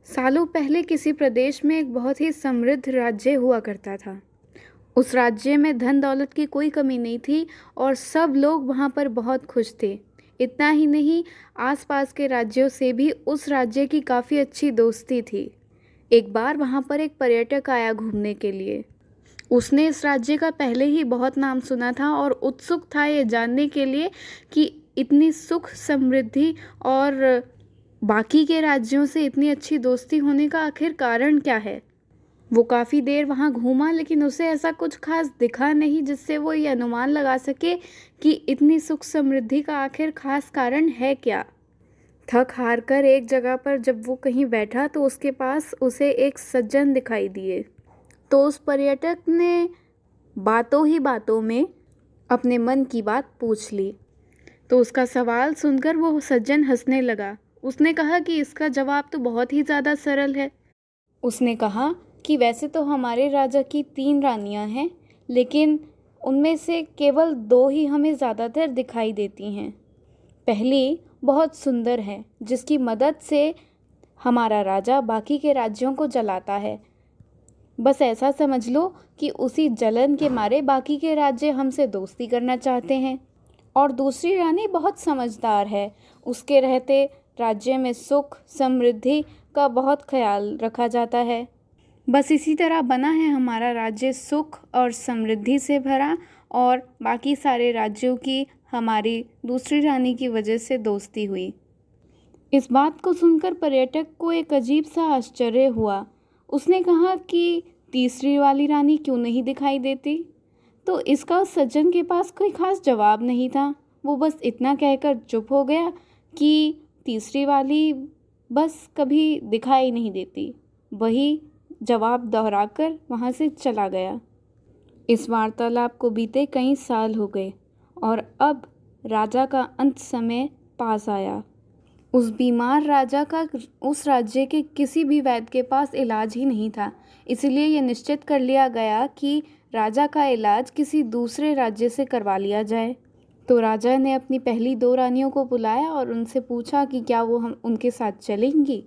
सालों पहले किसी प्रदेश में एक बहुत ही समृद्ध राज्य हुआ करता था। उस राज्य में धन दौलत की कोई कमी नहीं थी और सब लोग वहाँ पर बहुत खुश थे। इतना ही नहीं, आसपास के राज्यों से भी उस राज्य की काफ़ी अच्छी दोस्ती थी। एक बार वहाँ पर एक पर्यटक आया घूमने के लिए। उसने इस राज्य का पहले ही बहुत नाम सुना था और उत्सुक था ये जानने के लिए कि इतनी सुख समृद्धि और बाकी के राज्यों से इतनी अच्छी दोस्ती होने का आखिर कारण क्या है। वो काफ़ी देर वहाँ घूमा लेकिन उसे ऐसा कुछ खास दिखा नहीं जिससे वो ये अनुमान लगा सके कि इतनी सुख समृद्धि का आखिर खास कारण है क्या। थक हार कर एक जगह पर जब वो कहीं बैठा तो उसके पास उसे एक सज्जन दिखाई दिए। तो उस पर्यटक ने बातों ही बातों में अपने मन की बात पूछ ली। तो उसका सवाल सुनकर वो सज्जन हंसने लगा। उसने कहा कि इसका जवाब तो बहुत ही ज़्यादा सरल है। उसने कहा कि वैसे तो हमारे राजा की 3 रानियां हैं, लेकिन उनमें से केवल 2 ही हमें ज़्यादातर दिखाई देती हैं। पहली बहुत सुंदर है, जिसकी मदद से हमारा राजा बाकी के राज्यों को जलाता है। बस ऐसा समझ लो कि उसी जलन के मारे बाकी के राज्य हमसे दोस्ती करना चाहते हैं। और दूसरी रानी बहुत समझदार है, उसके रहते राज्य में सुख समृद्धि का बहुत ख्याल रखा जाता है। बस इसी तरह बना है हमारा राज्य सुख और समृद्धि से भरा, और बाकी सारे राज्यों की हमारी दूसरी रानी की वजह से दोस्ती हुई। इस बात को सुनकर पर्यटक को एक अजीब सा आश्चर्य हुआ। उसने कहा कि तीसरी वाली रानी क्यों नहीं दिखाई देती। तो इसका उस सज्जन के पास कोई खास जवाब नहीं था। वो बस इतना कहकर चुप हो गया कि तीसरी वाली बस कभी दिखाई नहीं देती। वही जवाब दोहराकर वहाँ से चला गया। इस वार्तालाप को बीते कई साल हो गए और अब राजा का अंत समय पास आया। उस बीमार राजा का उस राज्य के किसी भी वैद्य के पास इलाज ही नहीं था। इसलिए यह निश्चित कर लिया गया कि राजा का इलाज किसी दूसरे राज्य से करवा लिया जाए। तो राजा ने अपनी पहली 2 रानियों को बुलाया और उनसे पूछा कि क्या वो हम उनके साथ चलेंगी।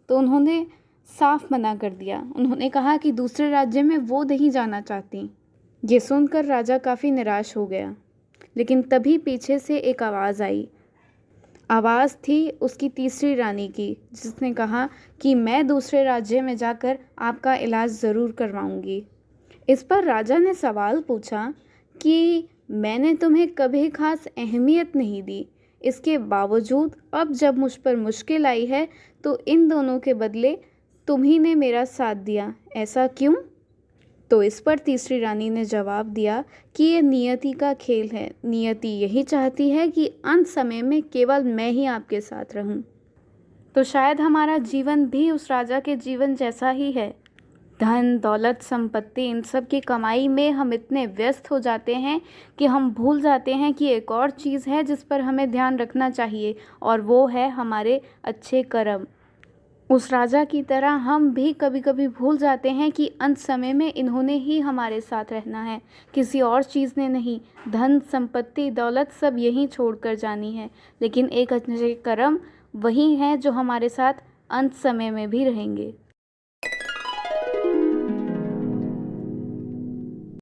तो उन्होंने साफ मना कर दिया। उन्होंने कहा कि दूसरे राज्य में वो नहीं जाना चाहती। ये सुनकर राजा काफ़ी निराश हो गया। लेकिन तभी पीछे से एक आवाज़ आई। आवाज़ थी उसकी तीसरी रानी की, जिसने कहा कि मैं दूसरे राज्य में जाकर आपका इलाज ज़रूर करवाऊंगी। इस पर राजा ने सवाल पूछा कि मैंने तुम्हें कभी खास अहमियत नहीं दी, इसके बावजूद अब जब मुझ पर मुश्किल आई है तो इन दोनों के बदले तुम्ही ने मेरा साथ दिया, ऐसा क्यों? तो इस पर तीसरी रानी ने जवाब दिया कि ये नियति का खेल है। नियति यही चाहती है कि अंत समय में केवल मैं ही आपके साथ रहूं। तो शायद हमारा जीवन भी उस राजा के जीवन जैसा ही है। धन दौलत संपत्ति इन सब की कमाई में हम इतने व्यस्त हो जाते हैं कि हम भूल जाते हैं कि एक और चीज़ है जिस पर हमें ध्यान रखना चाहिए, और वो है हमारे अच्छे कर्म। उस राजा की तरह हम भी कभी कभी भूल जाते हैं कि अंत समय में इन्होंने ही हमारे साथ रहना है, किसी और चीज़ ने नहीं। धन संपत्ति दौलत सब यहीं छोड़कर जानी है, लेकिन एक अच्छे कर्म वही हैं जो हमारे साथ अंत समय में भी रहेंगे।